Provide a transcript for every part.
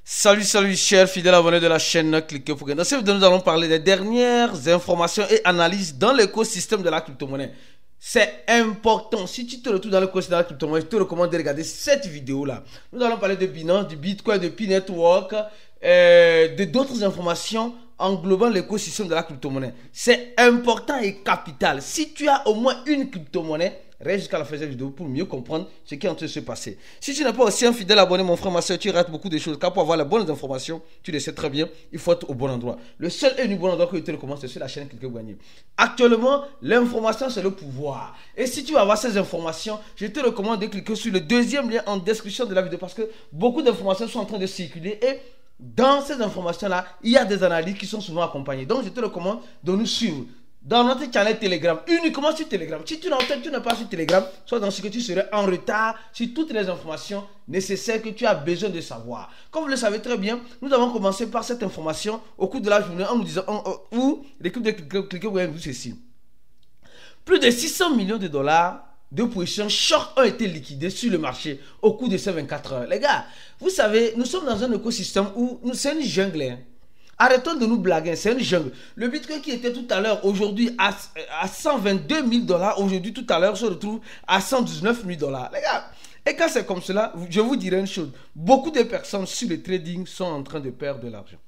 Salut, chers fidèles abonnés de la chaîne Cliquez pour gagner. Dans cette vidéo, nous allons parler des dernières informations et analyses dans l'écosystème de la crypto-monnaie. C'est important. Si tu te retrouves dans l'écosystème de la crypto-monnaie, je te recommande de regarder cette vidéo-là. Nous allons parler de Binance, du Bitcoin, de P-Network, de d'autres informations englobant l'écosystème de la crypto-monnaie. C'est important et capital. Si tu as au moins une crypto-monnaie, reste jusqu'à la fin de cette vidéo pour mieux comprendre ce qui est en train de se passer. Si tu n'es pas aussi un fidèle abonné, mon frère, ma soeur, tu rates beaucoup de choses. Car pour avoir les bonnes informations, tu le sais très bien, il faut être au bon endroit. Le seul et unique bon endroit que je te recommande, c'est sur la chaîne Cliquez pour gagner. Actuellement, l'information, c'est le pouvoir. Et si tu veux avoir ces informations, je te recommande de cliquer sur le deuxième lien en description de la vidéo parce que beaucoup d'informations sont en train de circuler et dans ces informations-là, il y a des analyses qui sont souvent accompagnées. Donc, je te recommande de nous suivre dans notre channel Telegram, uniquement sur Telegram. Si tu n'es pas sur Telegram, soit dans ce que tu serais en retard sur toutes les informations nécessaires que tu as besoin de savoir. Comme vous le savez très bien, nous avons commencé par cette information au cours de la journée en nous disant où l'équipe de Cliquez vous dit ceci. Plus de 600 millions de dollars de positions short ont été liquidées sur le marché au cours de ces 24 heures. Les gars, vous savez, nous sommes dans un écosystème où c'est une jungle. Hein. Arrêtons de nous blaguer, c'est une jungle. Le Bitcoin qui était tout à l'heure, aujourd'hui à 122 000 dollars, aujourd'hui tout à l'heure se retrouve à 119 000 dollars. Les gars, et quand c'est comme cela, je vous dirai une chose. Beaucoup de personnes sur le trading sont en train de perdre de l'argent.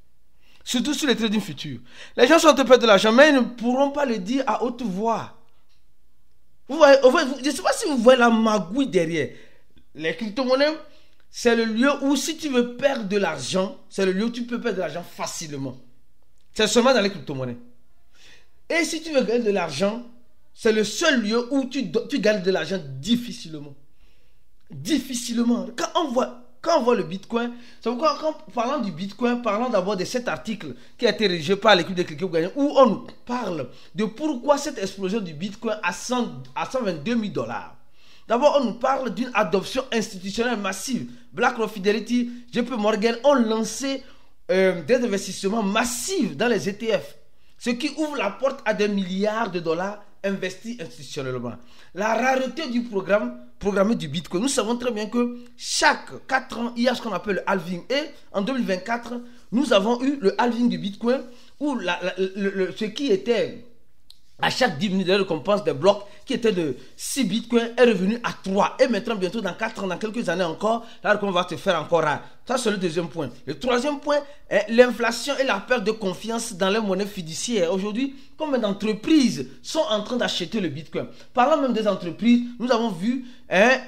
Surtout sur le trading futur. Les gens sont en train de perdre de l'argent, mais ils ne pourront pas le dire à haute voix. Vous voyez, je ne sais pas si vous voyez la magouille derrière. Les crypto-monnaies, c'est le lieu où si tu veux perdre de l'argent, c'est le lieu où tu peux perdre de l'argent facilement. C'est seulement dans les crypto-monnaies. Et si tu veux gagner de l'argent, c'est le seul lieu où tu gagnes de l'argent difficilement. Difficilement. Quand on voit le Bitcoin, c'est pourquoi quand parlant du Bitcoin, parlons d'abord de cet article qui a été rédigé par l'équipe de Cliquez pour gagner, où on nous parle de pourquoi cette explosion du Bitcoin à 122 000 dollars. D'abord, on nous parle d'une adoption institutionnelle massive. BlackRock, Fidelity, JP Morgan ont lancé des investissements massifs dans les ETF, ce qui ouvre la porte à des milliards de dollars investis institutionnellement. La rareté du programmé du Bitcoin. Nous savons très bien que chaque 4 ans, il y a ce qu'on appelle le halving. Et en 2024, nous avons eu le halving du Bitcoin où ce qui était à chaque 10 minutes de récompense des blocs qui était de 6 bitcoins est revenu à 3. Et maintenant, bientôt, dans 4 ans, dans quelques années encore, la récompense va se faire encore rare. Ça, c'est le deuxième point. Le troisième point est l'inflation et la perte de confiance dans les monnaies fiduciaires. Aujourd'hui, combien d'entreprises sont en train d'acheter le bitcoin? Parlant même des entreprises, nous avons vu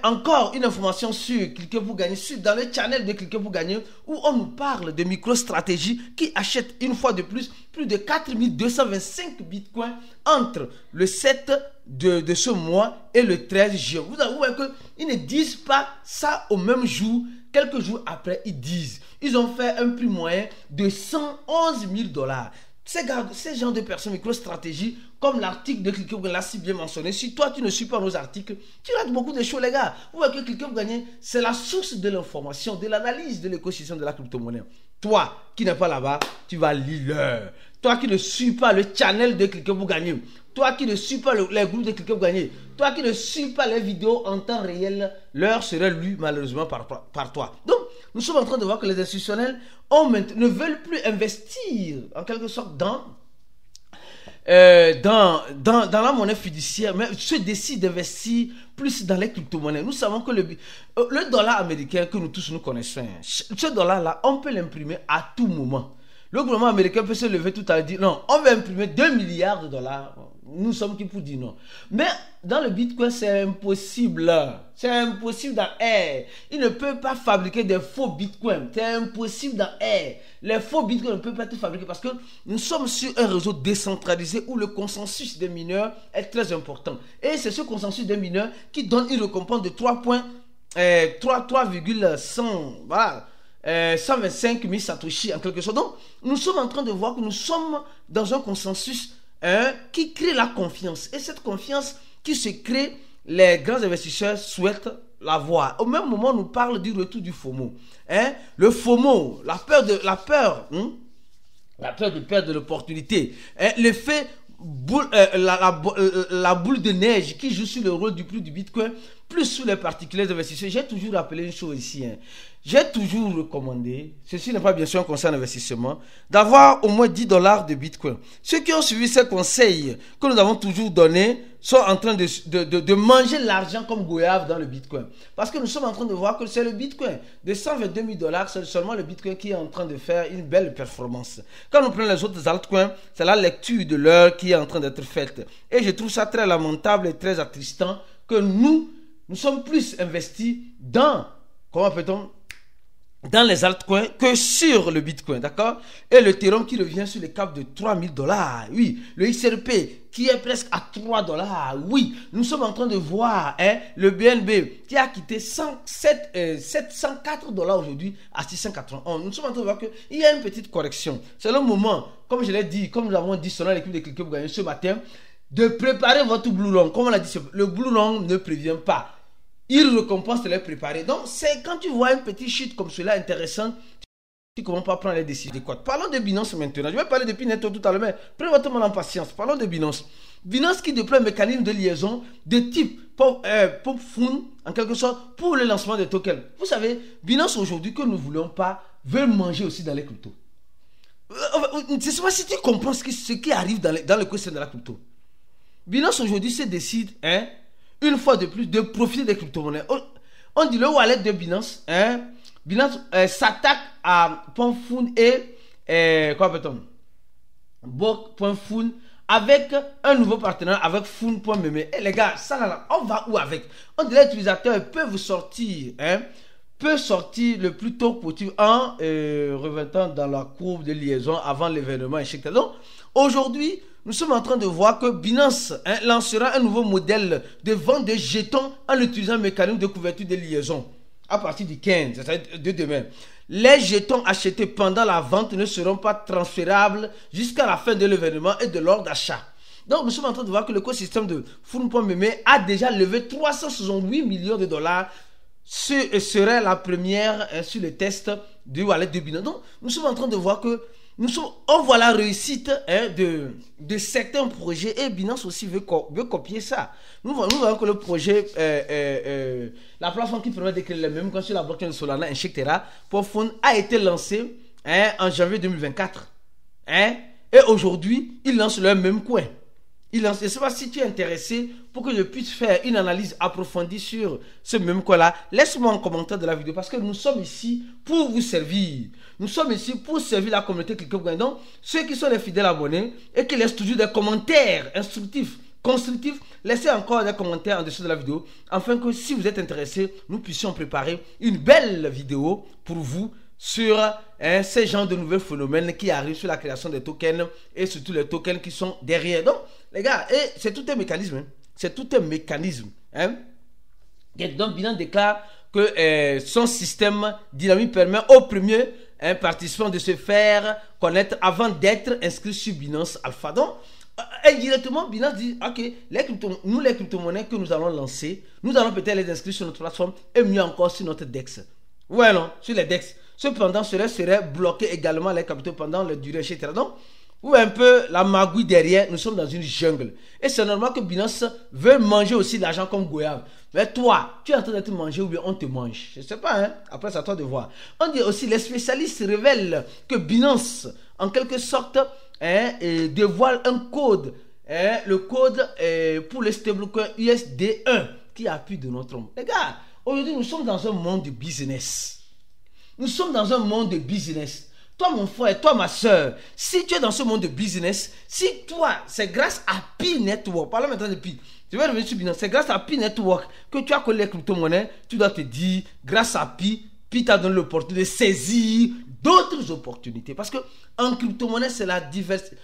encore une information sur Cliquez pour gagner, dans le channel de Cliquez pour gagner, où on nous parle de MicroStrategy qui achète une fois de plus de 4225 bitcoins entre le 7 de ce mois et le 13 juin. Vous voyez qu'ils ne disent pas ça au même jour. Quelques jours après, ils disent. Ils ont fait un prix moyen de 111 000 dollars. Ces gens de personnes, MicroStrategy, comme l'article de Cliquez pour gagner l'a si bien mentionné, si toi tu ne suis pas nos articles, tu rates beaucoup de choses, les gars. Vous voyez que Cliquez pour gagner, c'est la source de l'information, de l'analyse de l'écosystème de la crypto-monnaie. Toi qui n'es pas là-bas, tu vas lire. Toi qui ne suis pas le channel de Cliquez pour gagner, toi qui ne suis pas les groupes de Cliquez pour gagner, toi qui ne suis pas les vidéos en temps réel, l'heure serait lue malheureusement par toi. Donc, nous sommes en train de voir que les institutionnels ne veulent plus investir en quelque sorte dans la monnaie fiduciaire, mais se décident d'investir plus dans les crypto-monnaies. Nous savons que le dollar américain que nous tous nous connaissons, ce dollar-là, on peut l'imprimer à tout moment. Le gouvernement américain peut se lever tout à l'heure et dire non, on va imprimer 2 milliards de dollars. Nous sommes qui pour dire non. Mais dans le Bitcoin, c'est impossible. C'est impossible dans Air. Il ne peut pas fabriquer des faux Bitcoins. C'est impossible dans Air. Les faux Bitcoins ne peuvent pas être fabriqués parce que nous sommes sur un réseau décentralisé où le consensus des mineurs est très important. Et c'est ce consensus des mineurs qui donne une récompense de 3,100 voilà. 125 000 Satoshi en quelque sorte. Donc, nous sommes en train de voir que nous sommes dans un consensus qui crée la confiance. Et cette confiance qui se crée, les grands investisseurs souhaitent l'avoir. Au même moment, on nous parle du retour du FOMO. Le FOMO, la peur de perdre l'opportunité. L'effet la boule de neige qui joue sur le rôle du prix du Bitcoin plus sur les particuliers investisseurs, j'ai toujours rappelé une chose ici. J'ai toujours recommandé, ceci n'est pas bien sûr un conseil d'investissement, d'avoir au moins $10 de Bitcoin. Ceux qui ont suivi ces conseils que nous avons toujours donnés sont en train de manger l'argent comme goyave dans le Bitcoin. Parce que nous sommes en train de voir que c'est le Bitcoin de $122 000, c'est seulement le Bitcoin qui est en train de faire une belle performance. Quand nous prenons les autres altcoins, c'est la lecture de l'heure qui est en train d'être faite. Et je trouve ça très lamentable et très attristant que nous sommes plus investis dans, comment peut-on, dans les altcoins que sur le Bitcoin, d'accord? Et le Ethereum qui revient sur les caps de $3 000, oui. Le XRP qui est presque à $3, oui. Nous sommes en train de voir le BNB qui a quitté $704 aujourd'hui à 691. Nous sommes en train de voir qu'il y a une petite correction. C'est le moment, comme je l'ai dit, comme nous avons dit selon l'équipe de Cliquez pour gagner ce matin, de préparer votre Blue Long. Comme on l'a dit, le Blue Long ne prévient pas. Il récompense de les préparer. Donc, c'est quand tu vois une petite chute comme cela intéressante, tu ne commences pas à prendre les décisions adéquates. Parlons de Binance maintenant. Je vais parler de Pineto tout à l'heure, mais prenez votre mal en patience. Parlons de Binance. Binance qui déploie un mécanisme de liaison de type Pop Fund, en quelque sorte, pour le lancement des tokens. Vous savez, Binance aujourd'hui, que nous ne voulons pas, veut manger aussi dans les cryptos. Je ne sais pas si tu comprends ce qui arrive dans l'écosystème de la crypto. Binance aujourd'hui se décide, une fois de plus, de profiter des crypto-monnaies. On dit le wallet de Binance, Binance s'attaque à Ponfund et quoi appelle-t-on, Ponfund avec un nouveau partenaire, avec Fund.meme. Et les gars, ça là, on va où avec? On dit les utilisateurs peuvent sortir, peut sortir le plus tôt possible en revenant dans la courbe de liaison avant l'événement, etc. Donc, aujourd'hui, nous sommes en train de voir que Binance lancera un nouveau modèle de vente de jetons en utilisant un mécanisme de couverture de liaison à partir du 15, c'est-à-dire de demain. Les jetons achetés pendant la vente ne seront pas transférables jusqu'à la fin de l'événement et de l'ordre d'achat. Donc, nous sommes en train de voir que l'écosystème de Fund.meme a déjà levé $368 millions. Ce serait la première sur le test du wallet de Binance. Donc, nous sommes en train de voir que on voit la réussite de certains projets et Binance aussi veut copier ça. Nous voyons que le projet, la plateforme qui permet d'écrire les mêmes comme sur la blockchain de Solana, etc., pour Fund a été lancé en janvier 2024. Et aujourd'hui, ils lancent leur même coin. Je ne sais pas si tu es intéressé pour que je puisse faire une analyse approfondie sur ce même coin-là. Laisse-moi en commentaire de la vidéo parce que nous sommes ici pour vous servir. Nous sommes ici pour servir la communauté Cliquez. Donc, ceux qui sont les fidèles abonnés et qui laissent toujours des commentaires instructifs, constructifs, laissez encore des commentaires en dessous de la vidéo afin que si vous êtes intéressé, nous puissions préparer une belle vidéo pour vous sur ces genres de nouveaux phénomènes qui arrivent sur la création des tokens et surtout les tokens qui sont derrière. Donc, les gars, c'est tout un mécanisme. C'est tout un mécanisme. Donc, Binance déclare que son système dynamique permet aux premiers participants de se faire connaître avant d'être inscrits sur Binance Alpha. Donc, indirectement, Binance dit, ok, les crypto-monnaies que nous allons lancer, nous allons peut-être les inscrire sur notre plateforme et mieux encore sur notre DEX. Ouais, non, sur les DEX. Cependant, cela serait bloqué également les capitaux pendant la durée, etc. Donc, ou un peu la magouille derrière, nous sommes dans une jungle. Et c'est normal que Binance veut manger aussi l'argent comme goyave. Mais toi, tu es en train d'être mangé ou bien on te mange? Je ne sais pas, après c'est à toi de voir. On dit aussi, les spécialistes révèlent que Binance, en quelque sorte, dévoile un code. Le code pour le stablecoin USD1 qui appuie de notre homme. Les gars, aujourd'hui nous sommes dans un monde de business. Nous sommes dans un monde de business. Toi, mon frère, toi, ma soeur, si tu es dans ce monde de business, si toi, c'est grâce à Pi Network, parlons maintenant de Pi, je vais revenir sur Binance, c'est grâce à Pi Network que tu as collé les crypto-monnaies, tu dois te dire, grâce à Pi t'a donné l'opportunité de saisir d'autres opportunités. Parce que en crypto-monnaie, c'est la diversité.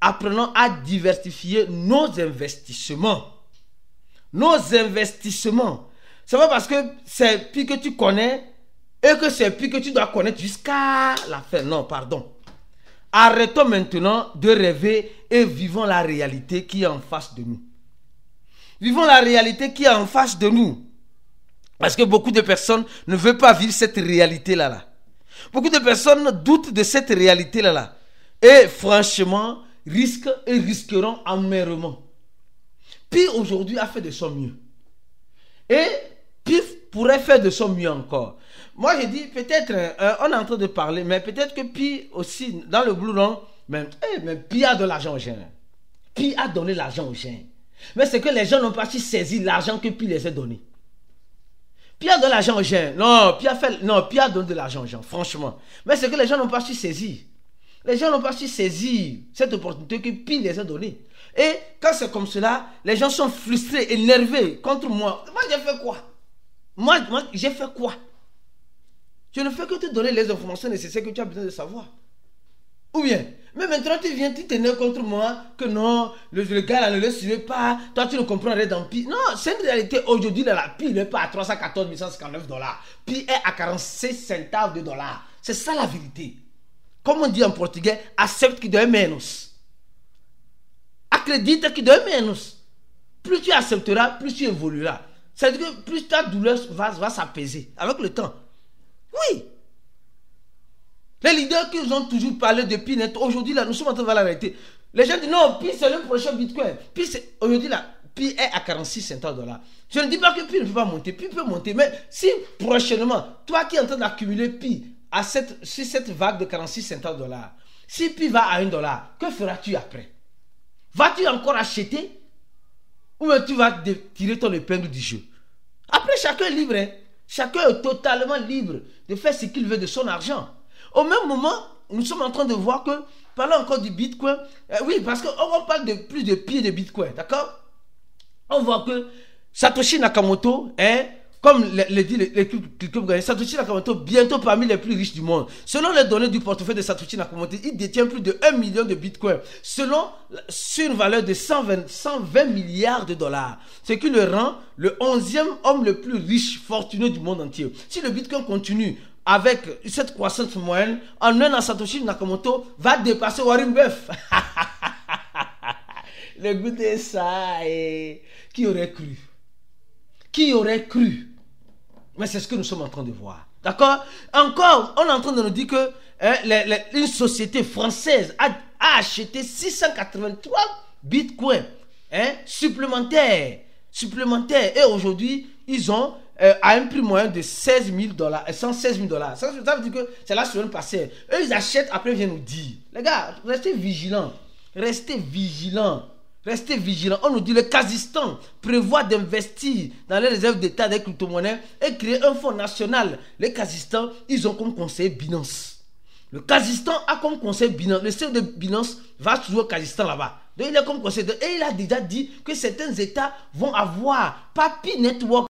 Apprenons à diversifier nos investissements. Nos investissements. C'est pas parce que c'est Pi que tu connais et que c'est Pi que tu dois connaître jusqu'à la fin. Non, pardon. Arrêtons maintenant de rêver et vivons la réalité qui est en face de nous. Vivons la réalité qui est en face de nous. Parce que beaucoup de personnes ne veulent pas vivre cette réalité-là. Beaucoup de personnes doutent de cette réalité-là. Et franchement, risqueront amèrement. Pi aujourd'hui a fait de son mieux. Et Pi pourrait faire de son mieux encore. Moi, je dis, peut-être, on est en train de parler, mais peut-être que Pi aussi, dans le Blue Run, mais Pi a de l'argent aux gens. Pi a donné l'argent aux gens. Mais c'est que les gens n'ont pas su saisir l'argent que Pi les a donné. Pi a donné l'argent aux gens. Non, Pi a donné de l'argent aux gens, franchement. Mais c'est que les gens n'ont pas su saisir. Les gens n'ont pas su saisir cette opportunité que Pi les a donnée. Et quand c'est comme cela, les gens sont frustrés, énervés contre moi. Moi, j'ai fait quoi? Moi, j'ai fait quoi? Je ne fais que te donner les informations nécessaires que tu as besoin de savoir. Ou bien, mais maintenant tu viens, tu t'énerves contre moi, que non, le gars là ne le suivait pas, toi tu ne comprends rien dans Pi. Non, c'est une réalité. Aujourd'hui, la Pi n'est pas à 314 159 $. Pi est à 46 centavos de dollars. C'est ça la vérité. Comme on dit en portugais, accepte que dói menos. Acredita que dói menos. Plus tu accepteras, plus tu évolueras. C'est-à-dire que plus ta douleur va s'apaiser avec le temps. Oui. Les leaders qui ont toujours parlé de Pi net, aujourd'hui là, nous sommes en train de voir la réalité. Les gens disent non, Pi c'est le prochain Bitcoin. Pi c'est, aujourd'hui là, Pi est à 46 centavos de dollars. Je ne dis pas que Pi ne peut pas monter, Pi peut monter, mais si prochainement, toi qui es en train d'accumuler Pi sur cette vague de 46 centavos de dollars, si Pi va à $1, que feras-tu après? Vas-tu encore acheter? Ou bien tu vas tirer ton épingle du jeu? Après, chacun est libre. Hein? Chacun est totalement libre de faire ce qu'il veut de son argent. Au même moment, nous sommes en train de voir que, parlons encore du Bitcoin, oui, parce qu'on parle de plus de Pi et de Bitcoin, d'accord? On voit que Satoshi Nakamoto est, comme le dit les Satoshi Nakamoto, bientôt parmi les plus riches du monde. Selon les données du portefeuille de Satoshi Nakamoto, il détient plus de 1 million de bitcoins, sur une valeur de 120 milliards de dollars. Ce qui le rend le 11e homme le plus riche, fortuné du monde entier. Si le bitcoin continue avec cette croissance moyenne, en un an, Satoshi Nakamoto va dépasser Warren Buffett. Le goût de ça, qui aurait cru? Qui aurait cru? Mais c'est ce que nous sommes en train de voir. D'accord? Encore, on est en train de nous dire que une société française a acheté 683 bitcoins supplémentaires. Et aujourd'hui, ils ont à un prix moyen de 116 000 $. Ça veut dire que c'est la semaine passée. Eux, ils achètent, après ils viennent nous dire. Les gars, restez vigilants. Restez vigilants. Restez vigilants. On nous dit le Kazakhstan prévoit d'investir dans les réserves d'État des crypto-monnaies et créer un fonds national. Les Kazakhstan, ils ont comme conseiller Binance. Le Kazakhstan a comme conseiller Binance. Le CEO de Binance va toujours au Kazakhstan là-bas. Donc il est comme conseiller. Et il a déjà dit que certains États vont avoir pas Pi Network,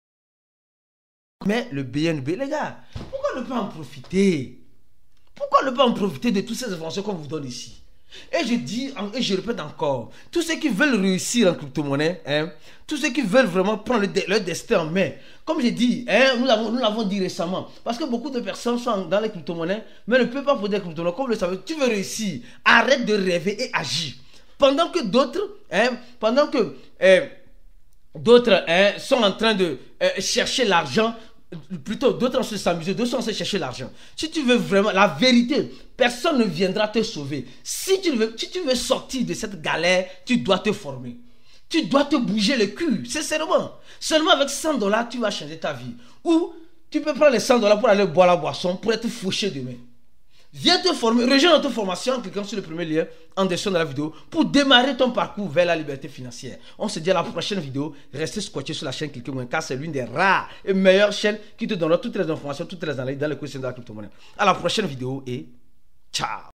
mais le BNB. Les gars, pourquoi ne pas en profiter? Pourquoi ne pas en profiter de toutes ces informations qu'on vous donne ici? Et je dis, et je répète encore, tous ceux qui veulent réussir en crypto-monnaie, tous ceux qui veulent vraiment prendre leur destin en main, comme j'ai dit, nous l'avons dit récemment, parce que beaucoup de personnes sont dans les crypto-monnaies, mais ne peuvent pas faire des crypto-monnaies. Comme vous le savez, tu veux réussir, arrête de rêver et agis. Pendant que d'autres, sont en train de chercher l'argent, plutôt d'autres sont s'amuser, d'autres sont chercher l'argent. Si tu veux vraiment la vérité, personne ne viendra te sauver. Si tu veux sortir de cette galère, tu dois te former. Tu dois te bouger le cul, sincèrement. Seulement avec 100 $, tu vas changer ta vie. Ou tu peux prendre les 100 $ pour aller boire la boisson, pour être fauché demain. Viens te former, rejoins notre formation en cliquant sur le premier lien en description de la vidéo pour démarrer ton parcours vers la liberté financière. On se dit à la prochaine vidéo. Restez scotché sur la chaîne Cliquez-moi car c'est l'une des rares et meilleures chaînes qui te donnera toutes les informations, toutes les analyses dans le quotidien de la crypto-monnaie. À la prochaine vidéo et ciao.